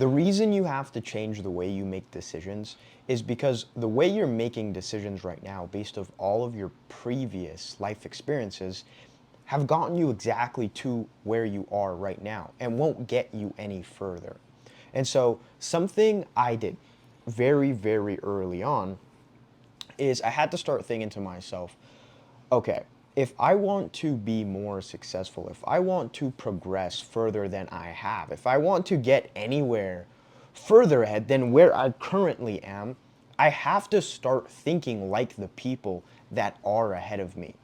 The reason you have to change the way you make decisions is because the way you're making decisions right now, based off all of your previous life experiences, have gotten you exactly to where you are right now and won't get you any further. And so, something I did very, very early on is I had to start thinking to myself, okay, if I want to be more successful, if I want to progress further than I have, if I want to get anywhere further ahead than where I currently am, I have to start thinking like the people that are ahead of me.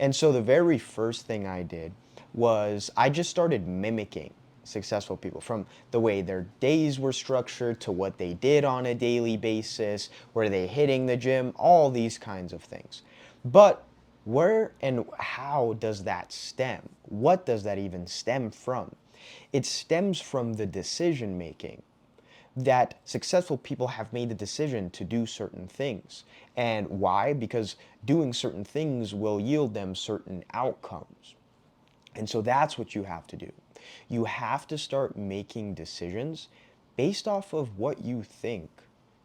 And so the very first thing I did was I just started mimicking successful people, from the way their days were structured to what they did on a daily basis, were they hitting the gym, all these kinds of things. But where and how does that stem? What does that even stem from? It stems from the decision making that successful people have made the decision to do certain things. And why? Because doing certain things will yield them certain outcomes. And so that's what you have to do. You have to start making decisions based off of what you think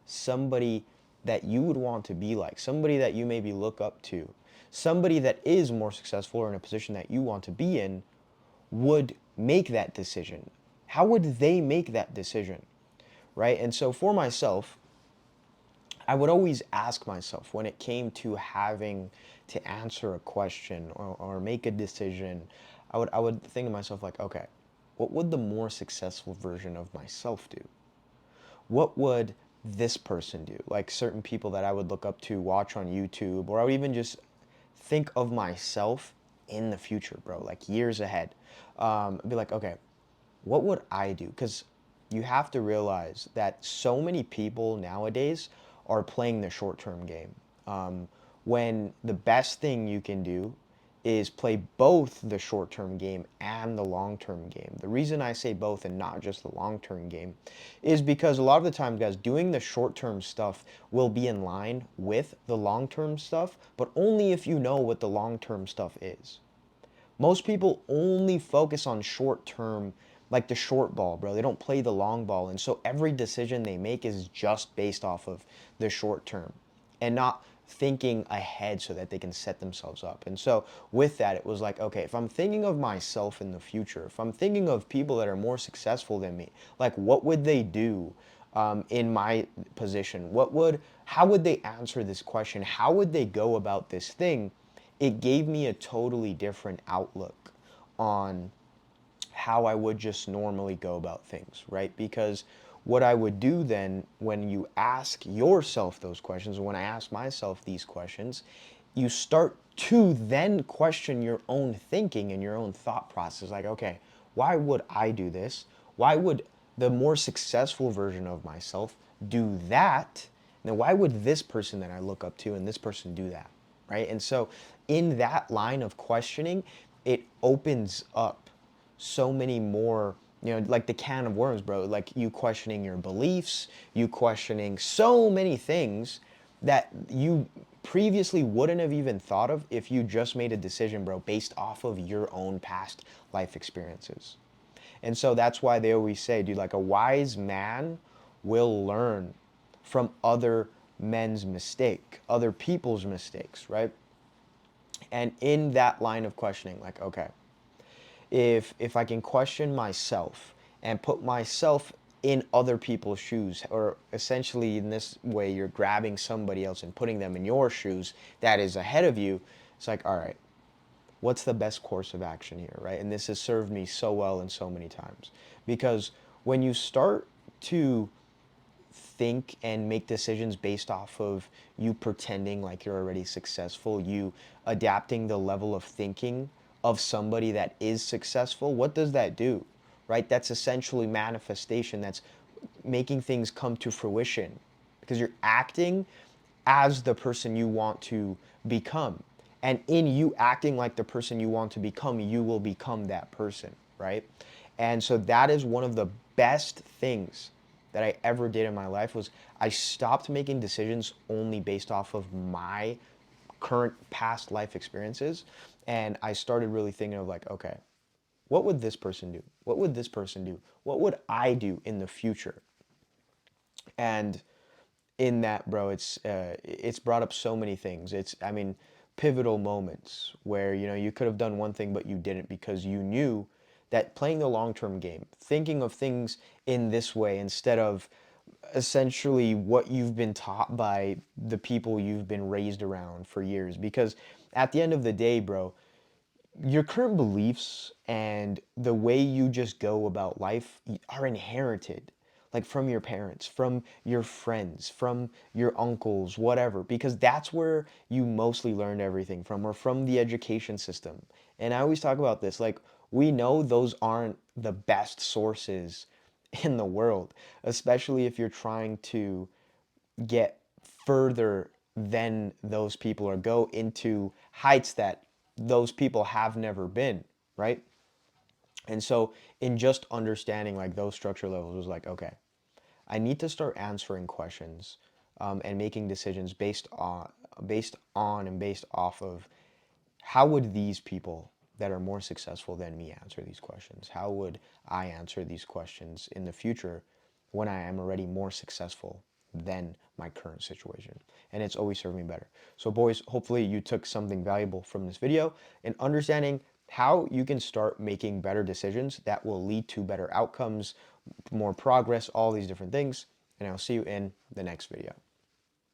somebody that you would want to be like, somebody that you maybe look up to, somebody that is more successful or in a position that you want to be in would make that decision. How would they make that decision? Right? And so for myself, I would always ask myself when it came to having to answer a question or make a decision, I would think to myself like, okay, what would the more successful version of myself do? What would this person do? Like certain people that I would look up to, watch on YouTube, or I would even just think of myself in the future, bro, like years ahead. Be like, okay, what would I do? Because you have to realize that so many people nowadays are playing the short term game. When the best thing you can do is play both the short term game and the long term game. The reason I say both and not just the long term game is because a lot of the time, guys, doing the short term stuff will be in line with the long term stuff, but only if you know what the long term stuff is. Most people only focus on short term, like the short ball, bro. They don't play the long ball. And so every decision they make is just based off of the short term and not thinking ahead so that they can set themselves up. And so with that, it was like, okay, if I'm thinking of myself in the future, if I'm thinking of people that are more successful than me, like what would they do in my position? How would they answer this question? How would they go about this thing? It gave me a totally different outlook on how I would just normally go about things, right? Because what I would do then when you ask yourself those questions, when I ask myself these questions, you start to then question your own thinking and your own thought process. Like, okay, why would I do this? Why would the more successful version of myself do that? And then why would this person that I look up to and this person do that? Right? And so in that line of questioning, it opens up so many more, like the can of worms, bro. Like you questioning your beliefs, you questioning so many things that you previously wouldn't have even thought of if you just made a decision, bro, based off of your own past life experiences. And so that's why they always say, dude, like a wise man will learn from other men's mistake, other people's mistakes, right? And in that line of questioning, like, okay, if I can question myself and put myself in other people's shoes, or essentially in this way, you're grabbing somebody else and putting them in your shoes that is ahead of you. It's like, all right, what's the best course of action here, right? And this has served me so well and so many times because when you start to think and make decisions based off of you pretending like you're already successful, you adapting the level of thinking of somebody that is successful, what does that do? Right? That's essentially manifestation. That's making things come to fruition because you're acting as the person you want to become. And in you acting like the person you want to become, you will become that person, right? And so that is one of the best things that I ever did in my life was I stopped making decisions only based off of my current past life experiences and I started really thinking of like, okay, what would this person do? What would this person do? What would I do in the future? And in that, bro, it's brought up so many things. I mean, pivotal moments where you could have done one thing but you didn't because you knew that playing the long-term game, thinking of things in this way instead of essentially what you've been taught by the people you've been raised around for years. Because at the end of the day, bro, your current beliefs and the way you just go about life are inherited, like from your parents, from your friends, from your uncles, whatever, because that's where you mostly learned everything from, or from the education system. And I always talk about this, like, we know those aren't the best sources in the world, especially if you're trying to get further than those people or go into heights that those people have never been, right? And so in just understanding like those structure levels was like, okay, I need to start answering questions and making decisions based on and based off of how would these people that are more successful than me answer these questions? How would I answer these questions in the future when I am already more successful than my current situation? And it's always served me better. So boys, hopefully you took something valuable from this video and understanding how you can start making better decisions that will lead to better outcomes, more progress, all these different things. And I'll see you in the next video.